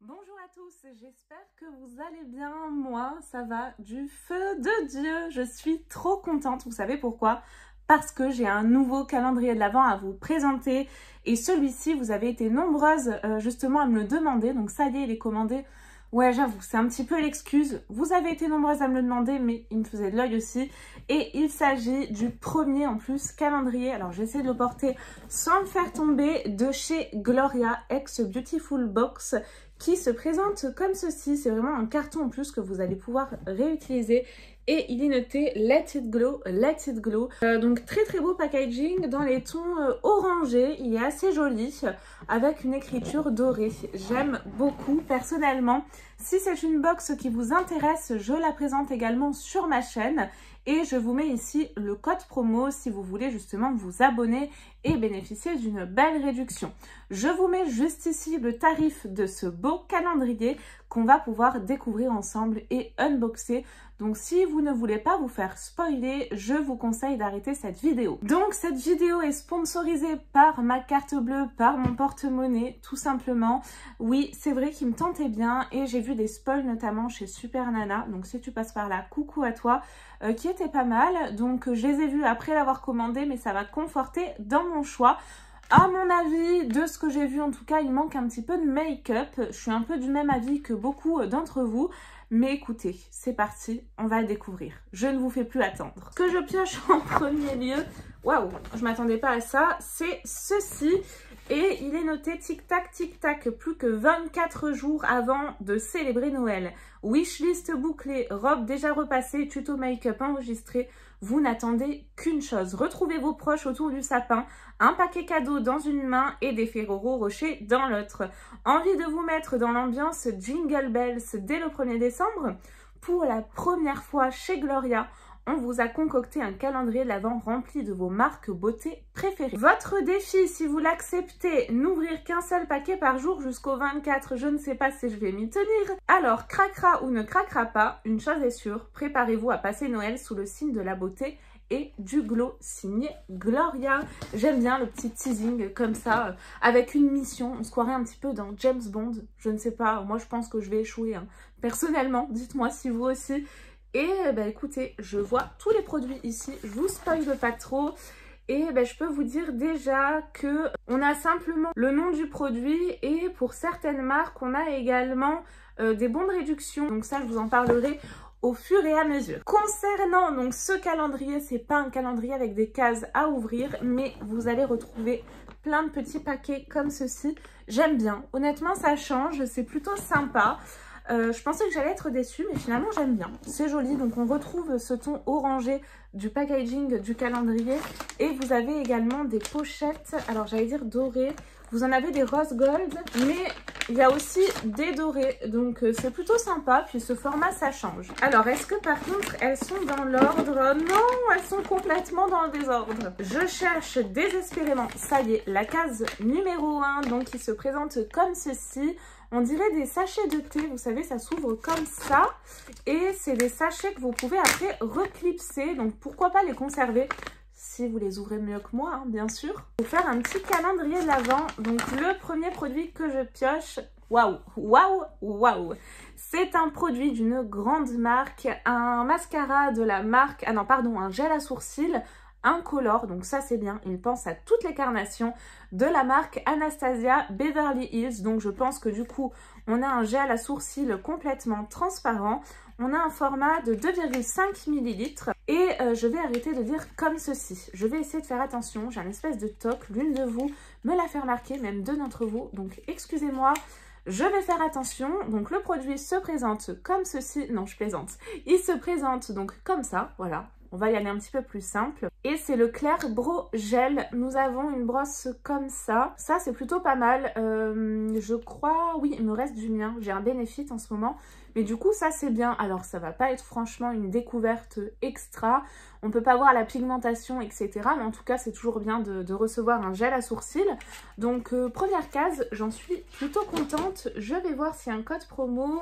Bonjour à tous, j'espère que vous allez bien. Moi, ça va du feu de Dieu. Je suis trop contente. Vous savez pourquoi? Parce que j'ai un nouveau calendrier de l'Avent à vous présenter. Et celui-ci, vous avez été nombreuses justement à me le demander. Donc ça y est, il est commandé. Ouais, j'avoue, c'est un petit peu l'excuse. Vous avez été nombreuses à me le demander, mais il me faisait de l'œil aussi. Et il s'agit du premier, en plus, calendrier. Alors, j'essaie de le porter sans le faire tomber, de chez Gloria X Beautiful Box, qui se présente comme ceci. C'est vraiment un carton en plus que vous allez pouvoir réutiliser. Et il est noté Let It Glow, Let It Glow. Donc très très beau packaging dans les tons orangés. Il est assez joli avec une écriture dorée. J'aime beaucoup personnellement. Si c'est une box qui vous intéresse, je la présente également sur ma chaîne. Et je vous mets ici le code promo si vous voulez justement vous abonner et bénéficier d'une belle réduction. Je vous mets juste ici le tarif de ce beau calendrier qu'on va pouvoir découvrir ensemble et unboxer. Donc si vous ne voulez pas vous faire spoiler, je vous conseille d'arrêter cette vidéo. Donc cette vidéo est sponsorisée par ma carte bleue, par mon porte-monnaie, tout simplement. Oui, c'est vrai qu'il me tentait bien et j'ai vu des spoils notamment chez Super Nana. Donc si tu passes par là, coucou à toi, qui était pas mal. Donc je les ai vus après l'avoir commandé, mais ça m'a conforté dans mon choix. À mon avis, de ce que j'ai vu en tout cas, il manque un petit peu de make-up. Je suis un peu du même avis que beaucoup d'entre vous. Mais écoutez, c'est parti, on va le découvrir. Je ne vous fais plus attendre. Ce que je pioche en premier lieu, waouh, je m'attendais pas à ça, c'est ceci. Et il est noté tic-tac, tic-tac, plus que 24 jours avant de célébrer Noël. Wishlist bouclée, robe déjà repassée, tuto make-up enregistré. Vous n'attendez qu'une chose. Retrouvez vos proches autour du sapin, un paquet cadeau dans une main et des Ferrero Rocher dans l'autre. Envie de vous mettre dans l'ambiance Jingle Bells dès le 1er décembre? Pour la première fois chez Gloria, on vous a concocté un calendrier de l'Avent rempli de vos marques beauté préférées. Votre défi, si vous l'acceptez, n'ouvrir qu'un seul paquet par jour jusqu'au 24, je ne sais pas si je vais m'y tenir. Alors, craquera ou ne craquera pas, une chose est sûre, préparez-vous à passer Noël sous le signe de la beauté et du glow signé Gloria. J'aime bien le petit teasing comme ça, avec une mission. On se croirait un petit peu dans James Bond. Je ne sais pas, moi je pense que je vais échouer. Hein. Personnellement, dites-moi si vous aussi. Et bah, écoutez, je vois tous les produits ici, je vous spoil pas trop. Et bah, je peux vous dire déjà que on a simplement le nom du produit et pour certaines marques, on a également des bons de réduction. Donc ça, je vous en parlerai au fur et à mesure. Concernant donc ce calendrier, c'est pas un calendrier avec des cases à ouvrir, mais vous allez retrouver plein de petits paquets comme ceci. J'aime bien, honnêtement ça change, c'est plutôt sympa. Je pensais que j'allais être déçue, mais finalement j'aime bien. C'est joli, donc on retrouve ce ton orangé du packaging du calendrier. Et vous avez également des pochettes, alors j'allais dire dorées. Vous en avez des rose gold, mais il y a aussi des dorés. Donc c'est plutôt sympa, puis ce format ça change. Alors est-ce que par contre elles sont dans l'ordre? Non, elles sont complètement dans le désordre. Je cherche désespérément, ça y est, la case numéro 1, donc qui se présente comme ceci. On dirait des sachets de thé, vous savez, ça s'ouvre comme ça. Et c'est des sachets que vous pouvez après reclipser. Donc pourquoi pas les conserver si vous les ouvrez mieux que moi, hein, bien sûr. Pour faire un petit calendrier de l'Avent. Donc le premier produit que je pioche, waouh, waouh, waouh. C'est un produit d'une grande marque, un mascara de la marque, ah non pardon, un gel à sourcils. Incolore, donc ça c'est bien, il pense à toutes les carnations de la marque Anastasia Beverly Hills. Donc je pense que du coup on a un gel à sourcils complètement transparent, on a un format de 2,5 ml et je vais arrêter de dire comme ceci. Je vais essayer de faire attention, j'ai un espèce de toc, l'une de vous me l'a fait remarquer, même deux d'entre vous, donc excusez-moi. Je vais faire attention, donc le produit se présente comme ceci, non je plaisante, il se présente donc comme ça, voilà. On va y aller un petit peu plus simple. Et c'est le Clair Brow Gel. Nous avons une brosse comme ça. Ça, c'est plutôt pas mal. Je crois... Oui, il me reste du mien. J'ai un Benefit en ce moment. Mais du coup, ça, c'est bien. Alors, ça va pas être franchement une découverte extra. On peut pas voir la pigmentation, etc. Mais en tout cas, c'est toujours bien de recevoir un gel à sourcils. Donc, première case, j'en suis plutôt contente. Je vais voir s'il y a un code promo...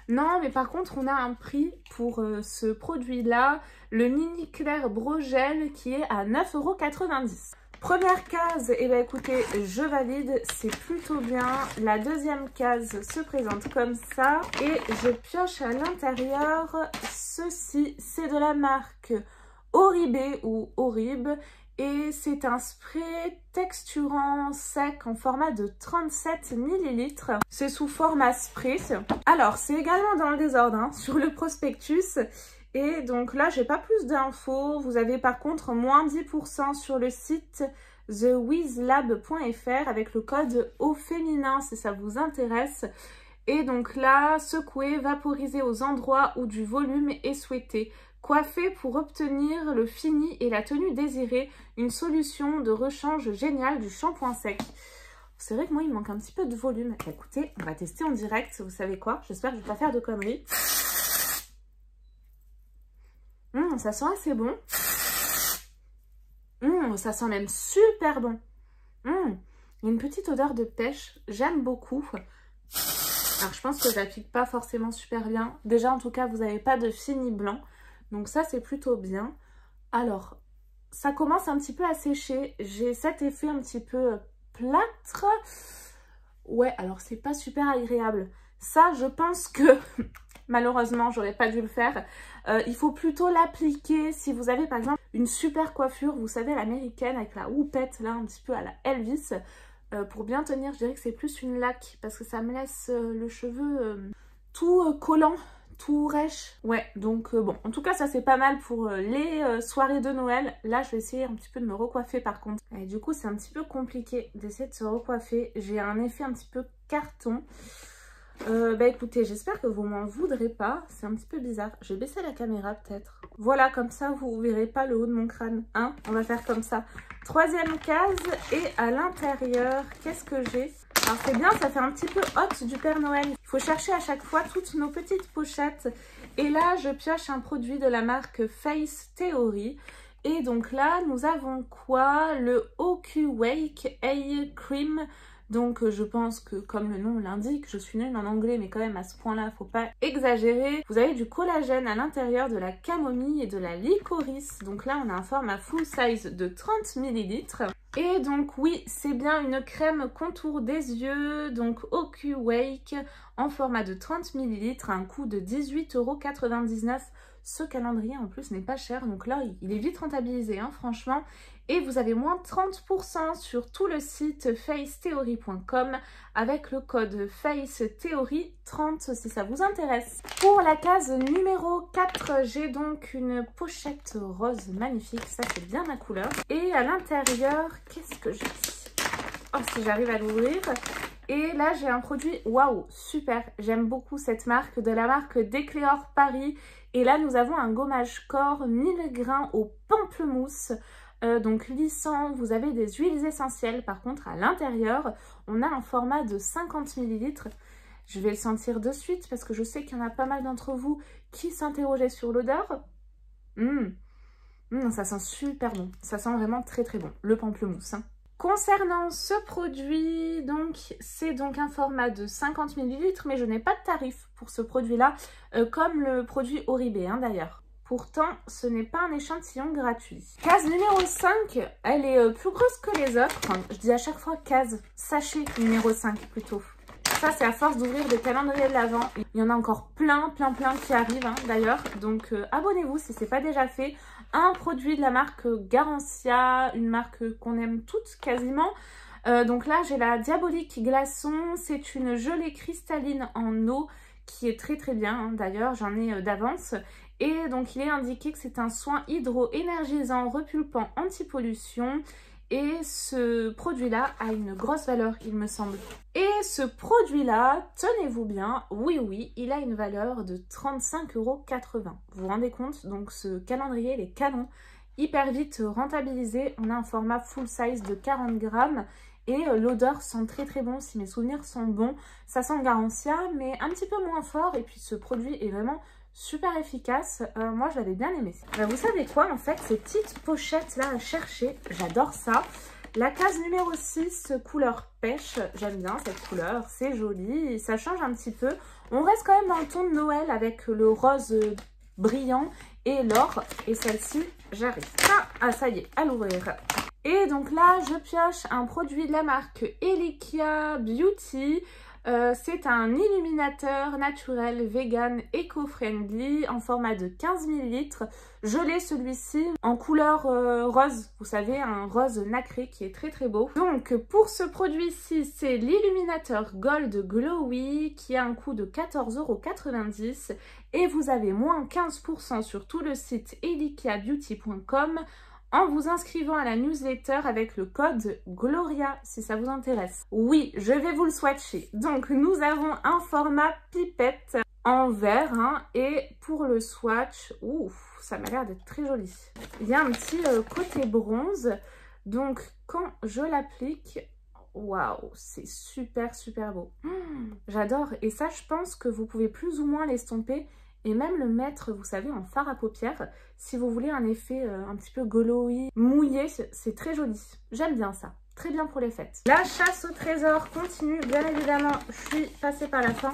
Non, mais par contre, on a un prix pour ce produit-là, le Mini Clair Brow Gel, qui est à 9,90 €. Première case, et bien écoutez, je valide, c'est plutôt bien. La deuxième case se présente comme ça. Et je pioche à l'intérieur ceci. C'est de la marque Oribe ou Oribe. Et c'est un spray texturant sec en format de 37 ml. C'est sous format spray. Alors, c'est également dans le désordre hein, sur le prospectus. Et donc là, j'ai pas plus d'infos. Vous avez par contre moins 10% sur le site thewizlab.fr avec le code au féminin si ça vous intéresse. Et donc là, secouer, vaporiser aux endroits où du volume est souhaité. Coiffer pour obtenir le fini et la tenue désirée. Une solution de rechange géniale du shampoing sec. C'est vrai que moi, il me manque un petit peu de volume. Écoutez, on va tester en direct. Vous savez quoi? J'espère que je ne vais pas faire de conneries. Ça sent assez bon. Ça sent même super bon. Il y a une petite odeur de pêche. J'aime beaucoup. Alors, je pense que je l'applique pas forcément super bien. Déjà, en tout cas, vous n'avez pas de fini blanc. Donc ça, c'est plutôt bien. Alors, ça commence un petit peu à sécher. J'ai cet effet un petit peu plâtre. Ouais, alors c'est pas super agréable. Ça, je pense que... Malheureusement, j'aurais pas dû le faire. Il faut plutôt l'appliquer si vous avez par exemple une super coiffure, vous savez l'américaine avec la houppette là un petit peu à la Elvis. Pour bien tenir, je dirais que c'est plus une laque parce que ça me laisse le cheveu tout collant, tout rêche. Ouais, donc bon, en tout cas ça c'est pas mal pour les soirées de Noël. Là je vais essayer un petit peu de me recoiffer par contre. Et du coup c'est un petit peu compliqué d'essayer de se recoiffer. J'ai un effet un petit peu carton. Bah écoutez, j'espère que vous m'en voudrez pas. C'est un petit peu bizarre. Je vais baisser la caméra peut-être. Voilà, comme ça vous verrez pas le haut de mon crâne. Hein, on va faire comme ça. Troisième case et à l'intérieur, qu'est-ce que j'ai? Alors c'est bien, ça fait un petit peu hot du Père Noël. Il faut chercher à chaque fois toutes nos petites pochettes. Et là, je pioche un produit de la marque Face Theory. Et donc là, nous avons quoi? Le OQ Wake Eye Cream. Donc je pense que comme le nom l'indique, je suis nulle en anglais mais quand même à ce point-là, faut pas exagérer. Vous avez du collagène à l'intérieur, de la camomille et de la licorice. Donc là on a un format full size de 30 ml. Et donc oui, c'est bien une crème contour des yeux, donc OQ Wake en format de 30 ml à un coût de 18,99 €. Ce calendrier en plus n'est pas cher, donc là il est vite rentabilisé hein, franchement. Et vous avez moins 30% sur tout le site facetheory.com avec le code FACETHEORY30 si ça vous intéresse. Pour la case numéro 4, j'ai donc une pochette rose magnifique, ça c'est bien ma couleur. Et à l'intérieur, qu'est-ce que j'ai? Oh, si j'arrive à l'ouvrir. Et là, j'ai un produit, waouh, super. J'aime beaucoup cette marque, de la marque Decléor Paris. Et là, nous avons un gommage corps 1000 grains au pamplemousse. Donc lissant, vous avez des huiles essentielles. Par contre, à l'intérieur, on a un format de 50 ml. Je vais le sentir de suite parce que je sais qu'il y en a pas mal d'entre vous qui s'interrogeaient sur l'odeur. Ça sent super bon. Ça sent vraiment très très bon. Le pamplemousse. Hein. Concernant ce produit, donc c'est donc un format de 50 ml, mais je n'ai pas de tarif pour ce produit-là, comme le produit Oribe hein, d'ailleurs. Pourtant, ce n'est pas un échantillon gratuit. Case numéro 5, elle est plus grosse que les autres. Enfin, je dis à chaque fois case, sachet numéro 5 plutôt. Ça, c'est à force d'ouvrir des calendriers de l'Avent. Il y en a encore plein qui arrivent hein, d'ailleurs. Donc, abonnez-vous si ce n'est pas déjà fait. Un produit de la marque Garancia, une marque qu'on aime toutes quasiment. Donc là, j'ai la Diabolique Glaçon. C'est une gelée cristalline en eau qui est très très bien. Hein, d'ailleurs, j'en ai d'avance. Et donc, il est indiqué que c'est un soin hydro-énergisant, repulpant, anti-pollution. Et ce produit-là a une grosse valeur, il me semble. Et ce produit-là, tenez-vous bien, oui, il a une valeur de 35,80 €. Vous vous rendez compte? Donc, ce calendrier, il est canon, hyper vite rentabilisé. On a un format full size de 40 grammes. Et l'odeur sent très très bon, si mes souvenirs sont bons. Ça sent Garancia, mais un petit peu moins fort. Et puis, ce produit est vraiment super efficace, moi je l'avais bien aimé. Vous savez quoi en fait, ces petites pochettes là à chercher, j'adore ça. La case numéro 6, couleur pêche, j'aime bien cette couleur, c'est joli, ça change un petit peu. On reste quand même dans le ton de Noël avec le rose brillant et l'or. Et celle-ci, j'arrive pas, ça y est, à l'ouvrir. Et donc là, je pioche un produit de la marque Elikia Beauty. C'est un illuminateur naturel, vegan, éco-friendly en format de 15 ml. Je l'ai celui-ci en couleur rose, vous savez, un rose nacré qui est très très beau. Donc pour ce produit-ci, c'est l'illuminateur Gold Glowy qui a un coût de 14,90 € et vous avez moins 15% sur tout le site elikiabeauty.com en vous inscrivant à la newsletter avec le code GLORIA si ça vous intéresse. Oui, je vais vous le swatcher. Donc nous avons un format pipette en verre hein, et pour le swatch, ouf, ça m'a l'air d'être très joli. Il y a un petit côté bronze, donc quand je l'applique, waouh, c'est super super beau. J'adore et ça je pense que vous pouvez plus ou moins l'estomper et même le mettre, vous savez, en fard à paupières. Si vous voulez un effet un petit peu glowy, mouillé, c'est très joli. J'aime bien ça. Très bien pour les fêtes. La chasse au trésor continue. Bien évidemment, je suis passée par la fin.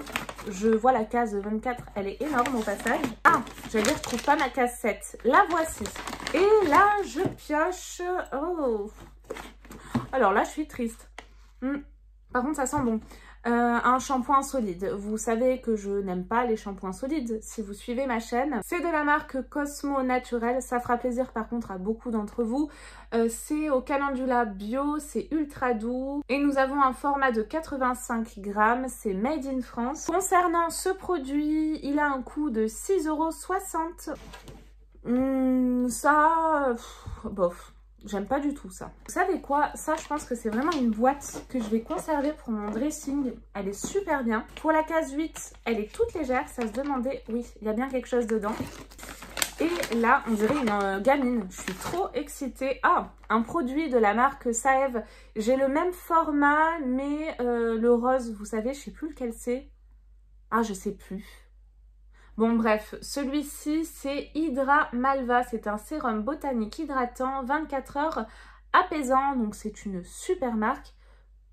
Je vois la case 24, elle est énorme au passage. Ah, j'allais dire, je trouve pas ma case 7. La voici. Et là, je pioche... Oh. Alors là, je suis triste. Par contre, ça sent bon. Un shampoing solide. Vous savez que je n'aime pas les shampoings solides si vous suivez ma chaîne. C'est de la marque Cosmo Naturel. Ça fera plaisir par contre à beaucoup d'entre vous. C'est au calendula bio, c'est ultra doux. Et nous avons un format de 85 grammes. C'est made in France. Concernant ce produit, il a un coût de 6,60 €. Ça... bof. J'aime pas du tout ça. Vous savez quoi? Ça, je pense que c'est vraiment une boîte que je vais conserver pour mon dressing. Elle est super bien. Pour la case 8, elle est toute légère. Ça se demandait, oui, il y a bien quelque chose dedans. Et là, on dirait une gamine. Je suis trop excitée. Ah, un produit de la marque Saev. J'ai le même format, mais le rose, vous savez, je sais plus lequel c'est. Ah, je sais plus. Bon bref, celui-ci c'est Hydra Malva, c'est un sérum botanique hydratant 24 heures apaisant, donc c'est une super marque.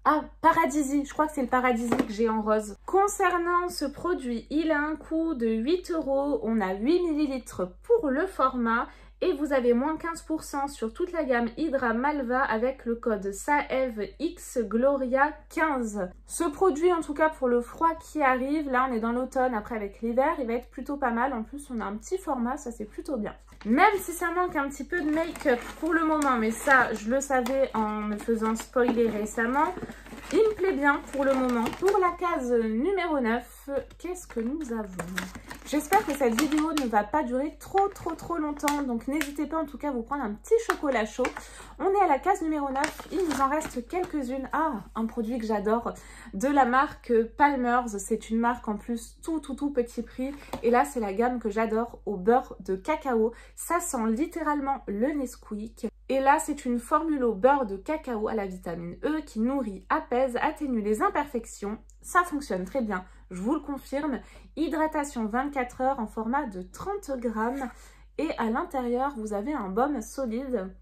Ah, Paradisi, je crois que c'est le Paradisi que j'ai en rose. Concernant ce produit, il a un coût de 8 €, on a 8 ml pour le format et vous avez moins 15% sur toute la gamme Hydra Malva avec le code SAEVXGLORIA15. Ce produit, en tout cas pour le froid qui arrive, là on est dans l'automne, après avec l'hiver, il va être plutôt pas mal. En plus, on a un petit format, ça c'est plutôt bien. Même si ça manque un petit peu de make-up pour le moment, mais ça je le savais en me faisant spoiler récemment, il me plaît bien pour le moment. Pour la case numéro 9, qu'est-ce que nous avons? J'espère que cette vidéo ne va pas durer trop longtemps. Donc n'hésitez pas en tout cas à vous prendre un petit chocolat chaud. On est à la case numéro 9. Il nous en reste quelques-unes. Ah, un produit que j'adore de la marque Palmer's. C'est une marque en plus tout petit prix. Et là, c'est la gamme que j'adore au beurre de cacao. Ça sent littéralement le Nesquik. Et là, c'est une formule au beurre de cacao à la vitamine E qui nourrit, apaise, atténue les imperfections. Ça fonctionne très bien, je vous le confirme. Hydratation 24 heures en format de 30 grammes. Et à l'intérieur, vous avez un baume solide.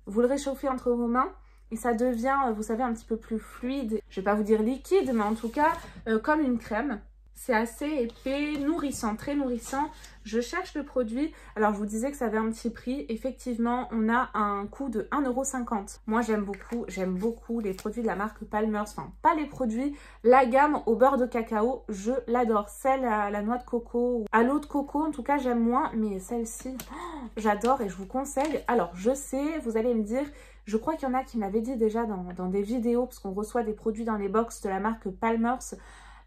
Vous le réchauffez entre vos mains et ça devient, vous savez, un petit peu plus fluide. Je ne vais pas vous dire liquide, mais en tout cas, comme une crème. C'est assez épais, nourrissant, très nourrissant. Je cherche le produit. Alors, je vous disais que ça avait un petit prix. Effectivement, on a un coût de 1,50 €. Moi, j'aime beaucoup les produits de la marque Palmer's. Enfin, pas les produits, la gamme au beurre de cacao, je l'adore. Celle à la noix de coco, ou à l'eau de coco, en tout cas, j'aime moins. Mais celle-ci, j'adore et je vous conseille. Alors, je sais, vous allez me dire... Je crois qu'il y en a qui m'avaient dit déjà dans des vidéos, parce qu'on reçoit des produits dans les box de la marque Palmer's.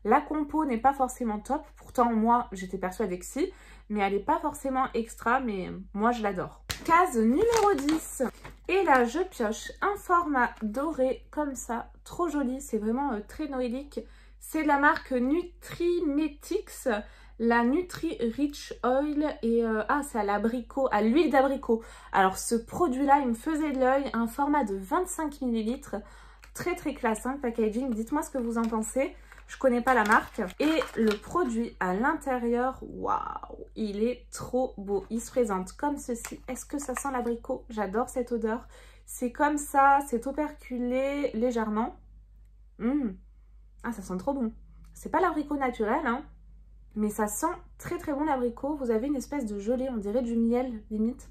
La compo n'est pas forcément top, pourtant moi j'étais persuadée que si, mais elle n'est pas forcément extra, mais moi je l'adore. Case numéro 10, et là je pioche un format doré comme ça, trop joli, c'est vraiment très noélique. C'est de la marque Nutrimetics, la Nutri Rich Oil, et c'est à l'abricot, à l'huile d'abricot. Alors ce produit là il me faisait de l'œil, un format de 25 ml, très classe hein, packaging, dites-moi ce que vous en pensez. Je connais pas la marque. Et le produit à l'intérieur, waouh, il est trop beau. Il se présente comme ceci. Est-ce que ça sent l'abricot? J'adore cette odeur. C'est comme ça, c'est operculé légèrement. Ah, ça sent trop bon. C'est pas l'abricot naturel, hein, mais ça sent très bon l'abricot. Vous avez une espèce de gelée, on dirait du miel limite.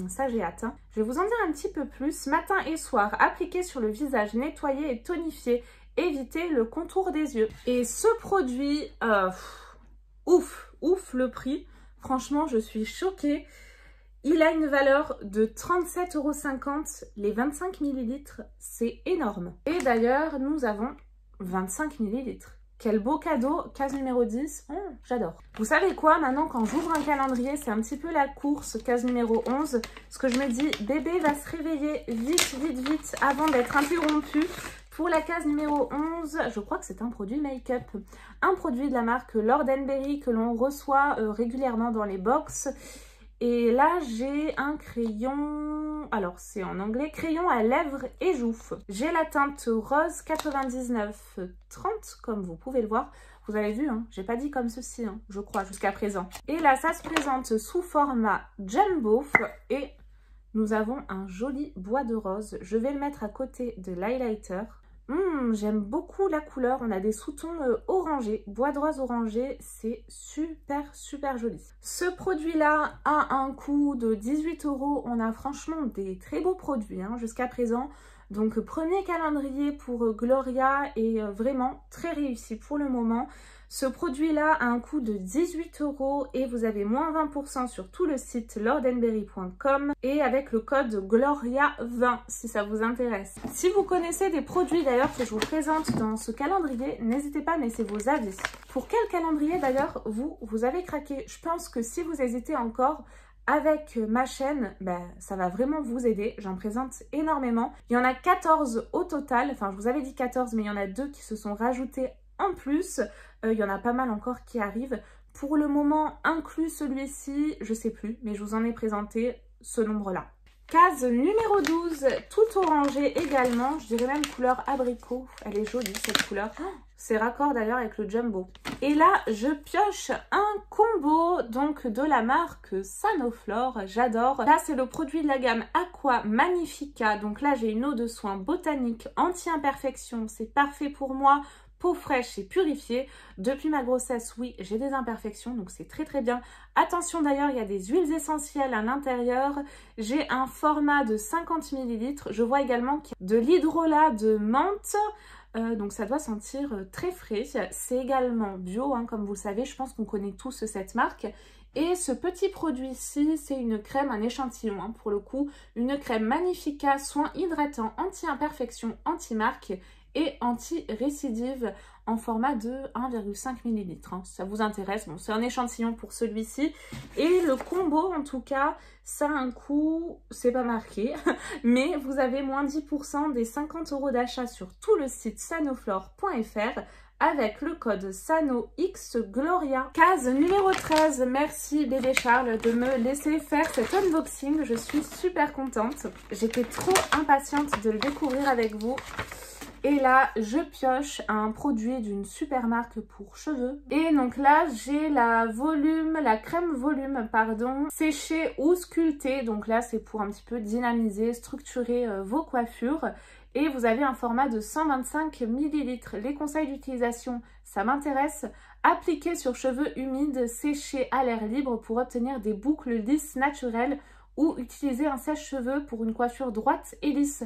Ça j'ai hâte. Je vais vous en dire un petit peu plus. Matin et soir, appliqué sur le visage, nettoyer et tonifier. Éviter le contour des yeux. Et ce produit, ouf le prix. Franchement, je suis choquée. Il a une valeur de 37,50 €, les 25 ml, c'est énorme. Et d'ailleurs, nous avons 25 ml. Quel beau cadeau, case numéro 10, j'adore. Vous savez quoi, maintenant quand j'ouvre un calendrier, c'est un petit peu la course, case numéro 11, parce que je me dis, bébé va se réveiller vite, avant d'être interrompu. Pour la case numéro 11, je crois que c'est un produit make-up. Un produit de la marque Lord & Berry que l'on reçoit régulièrement dans les box. Et là, j'ai un crayon, alors c'est en anglais, crayon à lèvres et joues. J'ai la teinte rose 9930, comme vous pouvez le voir. Vous avez vu, j'ai pas dit comme ceci, je crois, jusqu'à présent. Et là, ça se présente sous format jumbo et nous avons un joli bois de rose. Je vais le mettre à côté de l'highlighter. J'aime beaucoup la couleur, on a des sous-tons orangés, bois de rose orangé, c'est super joli. Ce produit-là a un coût de 18 €, on a franchement des très beaux produits jusqu'à présent. Donc premier calendrier pour Gloria est vraiment très réussi pour le moment. Ce produit-là a un coût de 18 € et vous avez moins 20% sur tout le site lordandberry.com et avec le code GLORIA20 si ça vous intéresse. Si vous connaissez des produits d'ailleurs que je vous présente dans ce calendrier, n'hésitez pas à me laisser vos avis. Pour quel calendrier d'ailleurs vous avez craqué? Je pense que si vous hésitez encore, avec ma chaîne, ça va vraiment vous aider. J'en présente énormément. Il y en a 14 au total. Enfin, je vous avais dit 14, mais il y en a 2 qui se sont rajoutés en plus. Il y en a pas mal encore qui arrivent. Pour le moment, inclus celui-ci, je sais plus, mais je vous en ai présenté ce nombre-là. Case numéro 12, tout orangé également. Je dirais même couleur abricot. Elle est jolie cette couleur. C'est raccord d'ailleurs avec le jumbo. Et là, je pioche un combo donc de la marque Sanoflore. J'adore. Là, c'est le produit de la gamme Aqua Magnifica. Donc là, j'ai une eau de soin botanique anti-imperfection. C'est parfait pour moi. Peau fraîche et purifiée. Depuis ma grossesse, oui, j'ai des imperfections, donc c'est très bien. Attention d'ailleurs, il y a des huiles essentielles à l'intérieur. J'ai un format de 50 ml. Je vois également qu'il y a de l'hydrolat de menthe. Donc ça doit sentir très frais. C'est également bio, comme vous le savez. Je pense qu'on connaît tous cette marque. Et ce petit produit-ci, c'est une crème, un échantillon pour le coup. Une crème Magnifica, soin hydratant, anti-imperfection, anti-marque et anti-récidive en format de 1,5 ml. Si ça vous intéresse, bon, c'est un échantillon pour celui-ci. Et le combo, en tout cas, ça a un coût, c'est pas marqué, mais vous avez moins 10% des 50 € d'achat sur tout le site sanoflore.fr avec le code SANOXGLORIA. Case numéro 13, merci bébé Charles de me laisser faire cet unboxing. Je suis super contente. J'étais trop impatiente de le découvrir avec vous. Et là, je pioche un produit d'une super marque pour cheveux. Et donc là, j'ai la crème volume, séchée ou sculptée. Donc là, c'est pour un petit peu dynamiser, structurer vos coiffures. Et vous avez un format de 125 ml. Les conseils d'utilisation, ça m'intéresse. Appliquer sur cheveux humides, séchés à l'air libre pour obtenir des boucles lisses naturelles ou utiliser un sèche-cheveux pour une coiffure droite et lisse.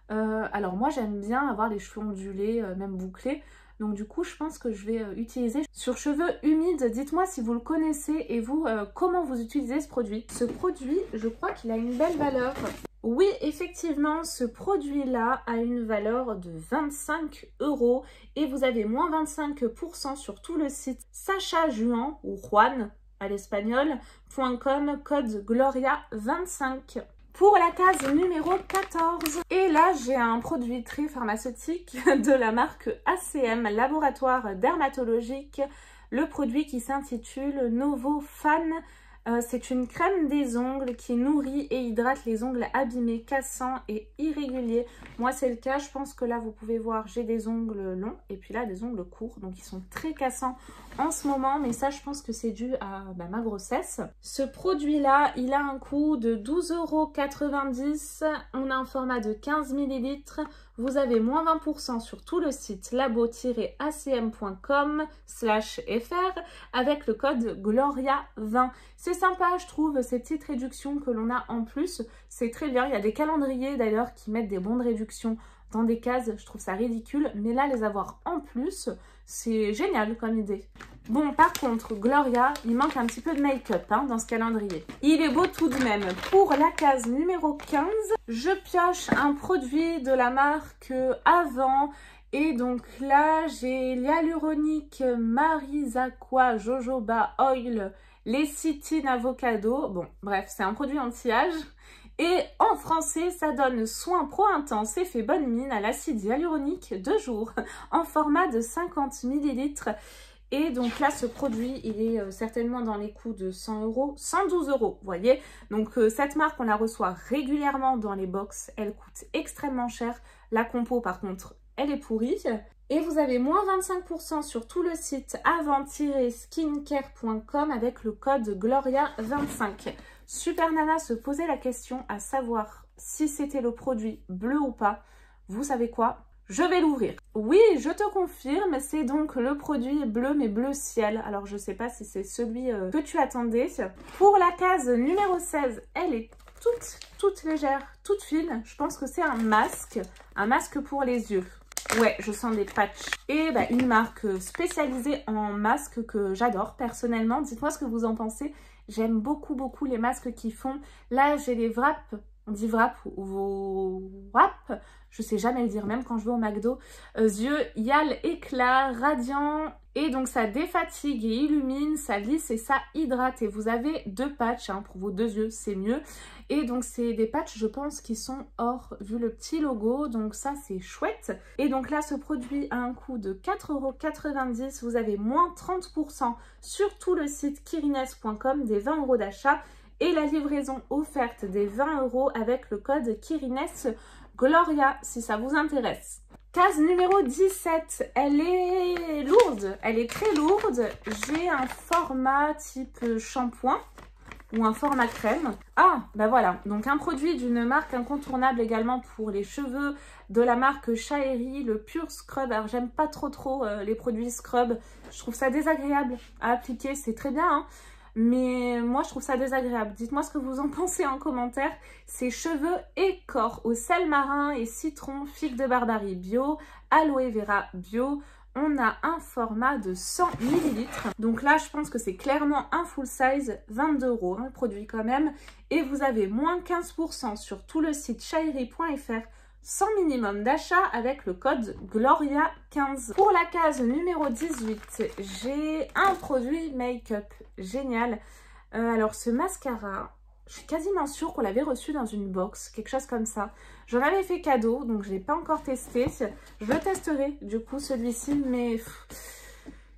Alors moi j'aime bien avoir les cheveux ondulés, même bouclés. Donc du coup je pense que je vais utiliser sur cheveux humides. Dites-moi si vous le connaissez et vous comment vous utilisez ce produit. Ce produit, je crois qu'il a une belle valeur. Oui, effectivement, ce produit-là a une valeur de 25 € et vous avez moins 25% sur tout le site Sacha Juan ou Juan à l'espagnol.com, code GLORIA25. Pour la case numéro 14. Et là, j'ai un produit très pharmaceutique de la marque ACM, Laboratoire Dermatologique. Le produit qui s'intitule Novo Fan. C'est une crème des ongles qui nourrit et hydrate les ongles abîmés, cassants et irréguliers. Moi, c'est le cas. Je pense que là, vous pouvez voir, j'ai des ongles longs et puis là, des ongles courts. Donc, ils sont très cassants en ce moment, mais ça je pense que c'est dû à ma grossesse. Ce produit-là, il a un coût de 12,90 €. On a un format de 15 ml. Vous avez moins 20% sur tout le site labo-acm.com/fr avec le code GLORIA20. C'est sympa, je trouve, ces petites réductions que l'on a en plus. C'est très bien. Il y a des calendriers d'ailleurs qui mettent des bons de réduction dans des cases. Je trouve ça ridicule. Mais là, les avoir en plus, c'est génial comme idée. Bon, par contre, Gloria, il manque un petit peu de make-up dans ce calendrier. Il est beau tout de même. Pour la case numéro 15, je pioche un produit de la marque Avant. Et donc là, j'ai l'hyaluronique Marizaqua Jojoba Oil Lécithine Avocado. Bon, bref, c'est un produit anti-âge. Et en français, ça donne soin pro intense, effet bonne mine à l'acide hyaluronique de jour en format de 50 ml. Et donc là, ce produit, il est certainement dans les coûts de 100 €, 112 €, vous voyez. Donc cette marque, on la reçoit régulièrement dans les box. Elle coûte extrêmement cher. La compo, par contre, elle est pourrie. Et vous avez moins 25% sur tout le site avant-skincare.com avec le code GLORIA25. Super Nana se posait la question à savoir si c'était le produit bleu ou pas. Vous savez quoi? Je vais l'ouvrir. Oui, je te confirme, c'est donc le produit bleu, mais bleu ciel. Alors, je sais pas si c'est celui que tu attendais. Pour la case numéro 16, elle est toute légère, toute fine. Je pense que c'est un masque pour les yeux. Ouais, je sens des patchs. Et une marque spécialisée en masques que j'adore personnellement. Dites-moi ce que vous en pensez. J'aime beaucoup les masques qu'ils font. Là, j'ai les Wrap. On dit Wrap ou Wrap. Je sais jamais le dire, même quand je vais au McDo. Yeux, Hyal éclat, radiant. Et donc, ça défatigue et illumine, ça lisse et ça hydrate. Et vous avez 2 patchs pour vos 2 yeux, c'est mieux. Et donc, c'est des patchs, je pense, qui sont or, vu le petit logo. Donc, ça, c'est chouette. Et donc là, ce produit a un coût de 4,90 €. Vous avez moins 30% sur tout le site kirines.com des 20 € d'achat. Et la livraison offerte des 20 € avec le code Kirines Gloria, si ça vous intéresse. Case numéro 17, elle est lourde, elle est très lourde. J'ai un format type shampoing ou un format crème. Ah, voilà, donc un produit d'une marque incontournable également pour les cheveux, de la marque Shaeri, le Pure Scrub. Alors j'aime pas trop les produits scrub, je trouve ça désagréable à appliquer, c'est très bien mais moi je trouve ça désagréable. Dites-moi ce que vous en pensez en commentaire. C'est cheveux et corps au sel marin et citron, figue de barbarie bio, aloe vera bio. On a un format de 100 ml. Donc là, je pense que c'est clairement un full size, 22 € le produit quand même. Et vous avez moins 15% sur tout le site shaeri.fr sans minimum d'achat avec le code GLORIA15. Pour la case numéro 18, j'ai un produit make-up génial. Alors ce mascara, je suis quasiment sûre qu'on l'avait reçu dans une box, quelque chose comme ça. J'en avais fait cadeau, donc je ne l'ai pas encore testé. Je le testerai du coup celui-ci, mais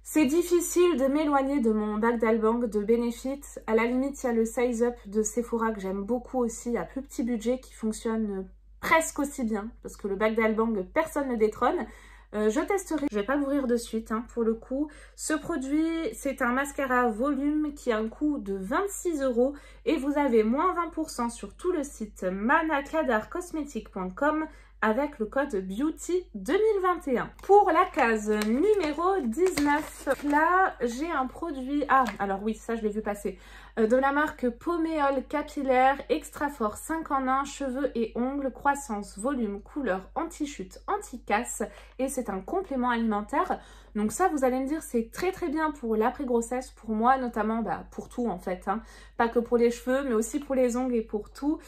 c'est difficile de m'éloigner de mon bac d'Albang de Benefit. À la limite, il y a le Size Up de Sephora que j'aime beaucoup aussi, à plus petit budget, qui fonctionne presque aussi bien, parce que le bac d'Albang, personne ne détrône. Je testerai, je vais pas l'ouvrir de suite pour le coup. Ce produit, c'est un mascara volume qui a un coût de 26 € et vous avez moins 20% sur tout le site manakadarcosmetic.com avec le code Beauty 2021. Pour la case numéro 19, là j'ai un produit, alors oui, ça je l'ai vu passer, de la marque Poméol Capillaire Extra Fort 5 en 1, cheveux et ongles, croissance, volume, couleur, anti-chute, anti-casse, et c'est un complément alimentaire. Donc ça, vous allez me dire, c'est très bien pour l'après-grossesse, pour moi notamment, pour tout en fait, pas que pour les cheveux, mais aussi pour les ongles et pour tout.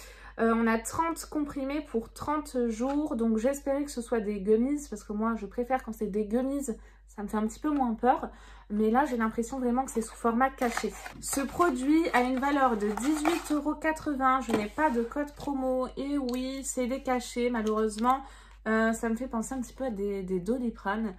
On a 30 comprimés pour 30 jours, donc j'espérais que ce soit des gummies, parce que moi je préfère quand c'est des gummies, ça me fait un petit peu moins peur. Mais là j'ai l'impression vraiment que c'est sous format caché. Ce produit a une valeur de 18,80 €, je n'ai pas de code promo, et oui c'est des cachets malheureusement. Ça me fait penser un petit peu à des Doliprane.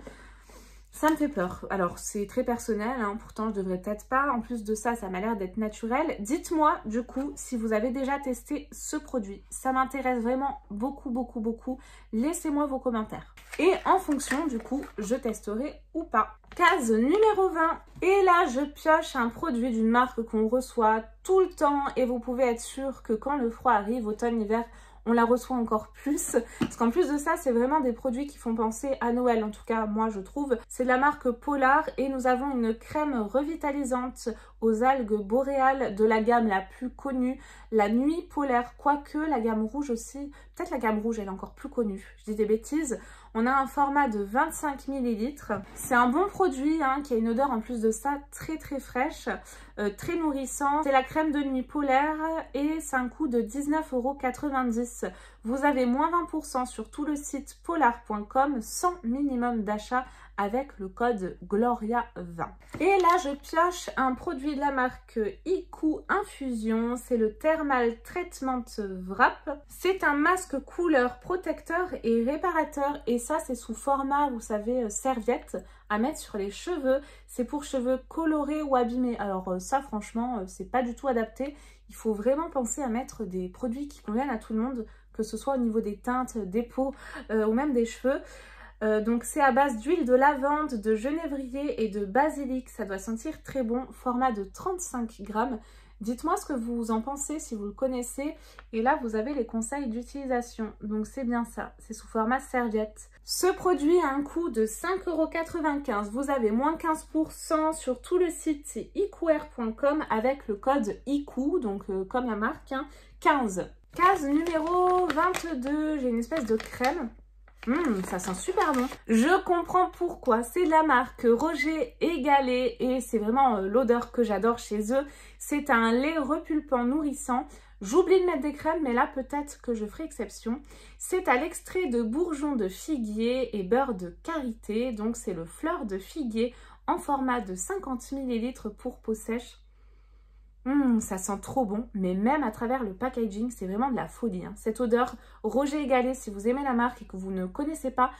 Ça me fait peur. Alors, c'est très personnel, pourtant je devrais peut-être pas. En plus de ça, ça m'a l'air d'être naturel. Dites-moi, du coup, si vous avez déjà testé ce produit. Ça m'intéresse vraiment beaucoup. Laissez-moi vos commentaires. Et en fonction, du coup, je testerai ou pas. Case numéro 20. Et là, je pioche un produit d'une marque qu'on reçoit tout le temps. Et vous pouvez être sûr que quand le froid arrive, automne, hiver, on la reçoit encore plus. Parce qu'en plus de ça, c'est vraiment des produits qui font penser à Noël. En tout cas, moi, je trouve. C'est de la marque Polar. Et nous avons une crème revitalisante aux algues boréales de la gamme la plus connue, la Nuit Polaire. Quoique, la gamme rouge aussi. Peut-être la gamme rouge, elle est encore plus connue. Je dis des bêtises. On a un format de 25 ml. C'est un bon produit hein, qui a une odeur en plus de ça très très fraîche, très nourrissant. C'est la crème de nuit polaire et c'est un coût de 19,90 €. Vous avez moins 20% sur tout le site polar.com sans minimum d'achat avec le code GLORIA20. Et là, je pioche un produit de la marque IQ Infusion. C'est le Thermal Treatment Wrap. C'est un masque couleur protecteur et réparateur. Et ça, c'est sous format, vous savez, serviette à mettre sur les cheveux. C'est pour cheveux colorés ou abîmés. Alors ça, franchement, c'est pas du tout adapté. Il faut vraiment penser à mettre des produits qui conviennent à tout le monde, que ce soit au niveau des teintes, des peaux ou même des cheveux. Donc c'est à base d'huile de lavande, de genévrier et de basilic. Ça doit sentir très bon. Format de 35 grammes. Dites-moi ce que vous en pensez, si vous le connaissez. Et là, vous avez les conseils d'utilisation. Donc c'est bien ça. C'est sous format serviette. Ce produit a un coût de 5,95 €. Vous avez moins 15% sur tout le site iqwear.com avec le code IQ, donc comme la marque, hein, 15. Case numéro 22. J'ai une espèce de crème. Ça sent super bon. Je comprends pourquoi. C'est de la marque Roger et Gallet et c'est vraiment l'odeur que j'adore chez eux. C'est un lait repulpant nourrissant. J'oublie de mettre des crèmes, mais là peut-être que je ferai exception. C'est à l'extrait de bourgeons de figuier et beurre de karité. Donc c'est le fleur de figuier en format de 50 ml pour peau sèche. Ça sent trop bon, mais même à travers le packaging, c'est vraiment de la folie. Hein. Cette odeur, Roger et Gallet, si vous aimez la marque et que vous ne connaissez pas,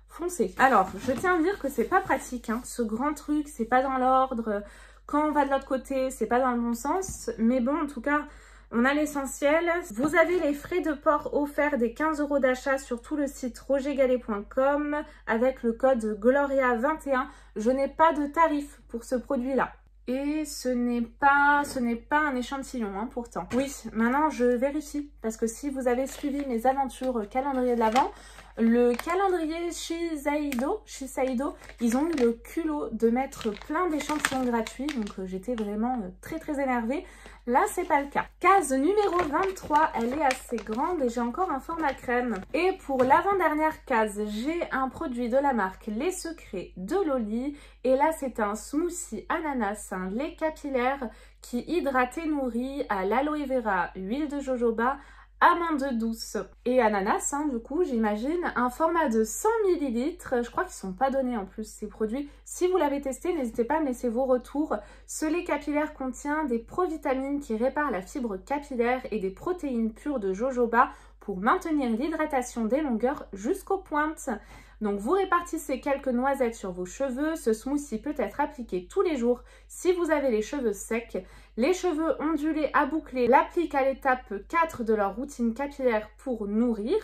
foncez. Alors, je tiens à dire que c'est pas pratique, hein. Ce grand truc, c'est pas dans l'ordre. Quand on va de l'autre côté, c'est pas dans le bon sens. Mais bon, en tout cas, on a l'essentiel. Vous avez les frais de port offerts des 15 € d'achat sur tout le site rogergallet.com avec le code GLORIA21. Je n'ai pas de tarif pour ce produit-là. Et ce n'est pas un échantillon, hein, pourtant. Oui, maintenant je vérifie, parce que si vous avez suivi mes aventures calendrier de l'Avent, le calendrier Shiseido, ils ont eu le culot de mettre plein d'échantillons gratuits, donc j'étais vraiment très très énervée. Là, c'est pas le cas. Case numéro 23, elle est assez grande et j'ai encore un format crème. Et pour l'avant-dernière case, j'ai un produit de la marque Les Secrets de Loli. Et là, c'est un smoothie ananas, un lait capillaire qui hydrate et nourrit à l'aloe vera, huile de jojoba, amande douce et ananas, hein, du coup, j'imagine. Un format de 100 ml. Je crois qu'ils ne sont pas donnés en plus, ces produits. Si vous l'avez testé, n'hésitez pas à me laisser vos retours. Ce lait capillaire contient des provitamines qui réparent la fibre capillaire et des protéines pures de jojoba pour maintenir l'hydratation des longueurs jusqu'aux pointes. Donc vous répartissez quelques noisettes sur vos cheveux. Ce smoothie peut être appliqué tous les jours si vous avez les cheveux secs. Les cheveux ondulés à boucler l'appliquent à l'étape 4 de leur routine capillaire pour nourrir.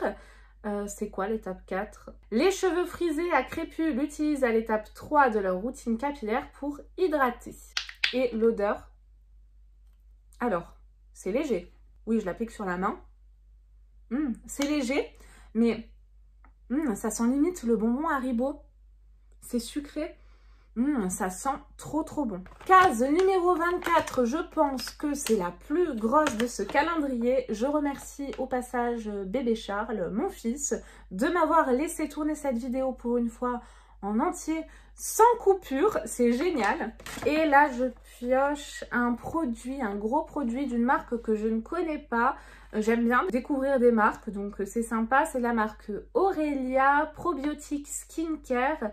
C'est quoi l'étape 4? Les cheveux frisés à crépus l'utilisent à l'étape 3 de leur routine capillaire pour hydrater. Et l'odeur? Alors, c'est léger. Oui, je l'applique sur la main. C'est léger, mais ça sent limite le bonbon Haribo. C'est sucré. Ça sent trop trop bon. Case numéro 24, je pense que c'est la plus grosse de ce calendrier. Je remercie au passage bébé Charles, mon fils, de m'avoir laissé tourner cette vidéo pour une fois en entier, sans coupure. C'est génial. Et là, je pioche un produit, un gros produit d'une marque que je ne connais pas. J'aime bien découvrir des marques, donc c'est sympa. C'est la marque Aurelia Probiotic Skincare.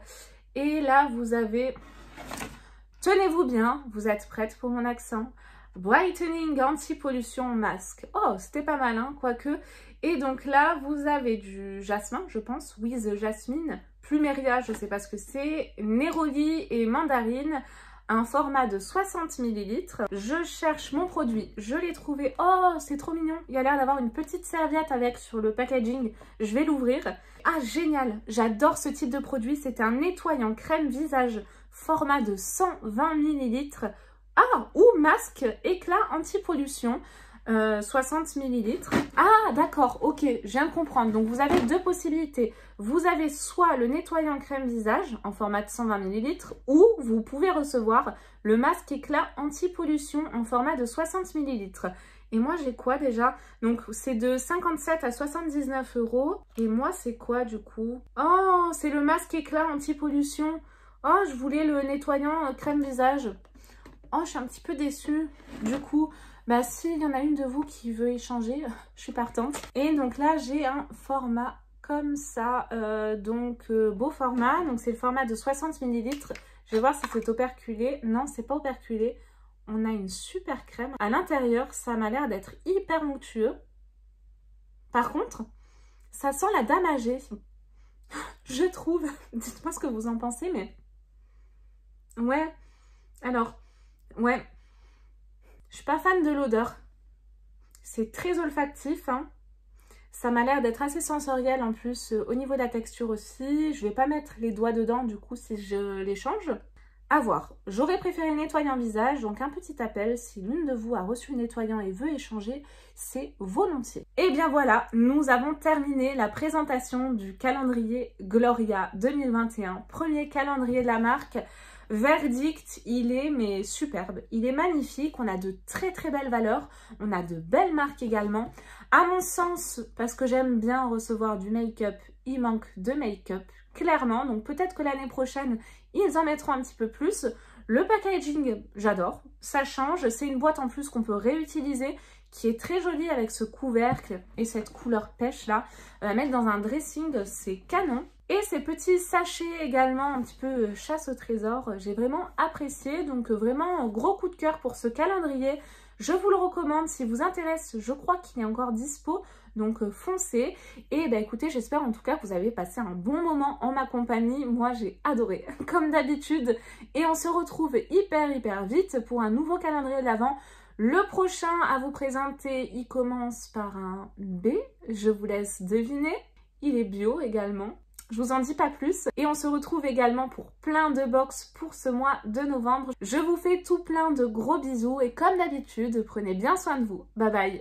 Et là, vous avez, tenez-vous bien, vous êtes prête pour mon accent, Brightening Anti-Pollution Mask. Oh, c'était pas mal, hein, quoique. Et donc là, vous avez du jasmin, je pense, With Jasmine, Plumeria, je sais pas ce que c'est, Neroli et Mandarine. un format de 60 ml. Je cherche mon produit, je l'ai trouvé. Oh, c'est trop mignon. Il y a l'air d'avoir une petite serviette avec sur le packaging. Je vais l'ouvrir. Ah, génial. J'adore ce type de produit. C'est un nettoyant crème visage format de 120 ml. Ah, ou masque éclat anti-pollution. 60 ml. Ah, d'accord, ok, je viens de comprendre. Donc, vous avez deux possibilités. Vous avez soit le nettoyant crème visage en format de 120 ml ou vous pouvez recevoir le masque éclat anti-pollution en format de 60 ml. Et moi, j'ai quoi déjà? Donc, c'est de 57 à 79 €. Et moi, c'est quoi du coup? Oh, c'est le masque éclat anti-pollution. Oh, je voulais le nettoyant crème visage. Oh, je suis un petit peu déçue. Du coup, bah s'il y en a une de vous qui veut échanger, je suis partante. Et donc là, j'ai un format comme ça. Beau format. Donc c'est le format de 60 ml. Je vais voir si c'est operculé. Non, c'est pas operculé. On a une super crème. À l'intérieur, ça m'a l'air d'être hyper onctueux. Par contre, ça sent la dame âgée. Je trouve. Dites-moi ce que vous en pensez, mais... Ouais. Alors... Ouais, je suis pas fan de l'odeur. C'est très olfactif, hein. Ça m'a l'air d'être assez sensoriel en plus au niveau de la texture aussi. Je vais pas mettre les doigts dedans du coup si je les change. À voir. J'aurais préféré le nettoyant visage, donc un petit appel. Si l'une de vous a reçu le nettoyant et veut échanger, c'est volontiers. Et bien voilà, nous avons terminé la présentation du calendrier Gloria 2021. Premier calendrier de la marque. Verdict, il est mais superbe, il est magnifique, on a de très très belles valeurs, on a de belles marques également. À mon sens, parce que j'aime bien recevoir du make-up, il manque de make-up, clairement, donc peut-être que l'année prochaine, ils en mettront un petit peu plus. Le packaging, j'adore, ça change, c'est une boîte en plus qu'on peut réutiliser, qui est très jolie avec ce couvercle et cette couleur pêche là. Mettre dans un dressing, c'est canon. Et ces petits sachets également, un petit peu chasse au trésor, j'ai vraiment apprécié. Donc vraiment gros coup de cœur pour ce calendrier. Je vous le recommande si vous intéresse, je crois qu'il est encore dispo. Donc foncez. Et bah écoutez, j'espère en tout cas que vous avez passé un bon moment en ma compagnie. Moi j'ai adoré, comme d'habitude. Et on se retrouve hyper vite pour un nouveau calendrier de l'Avent. Le prochain à vous présenter, il commence par un B. Je vous laisse deviner. Il est bio également. Je vous en dis pas plus. Et on se retrouve également pour plein de box pour ce mois de novembre. Je vous fais tout plein de gros bisous et comme d'habitude, prenez bien soin de vous. Bye bye.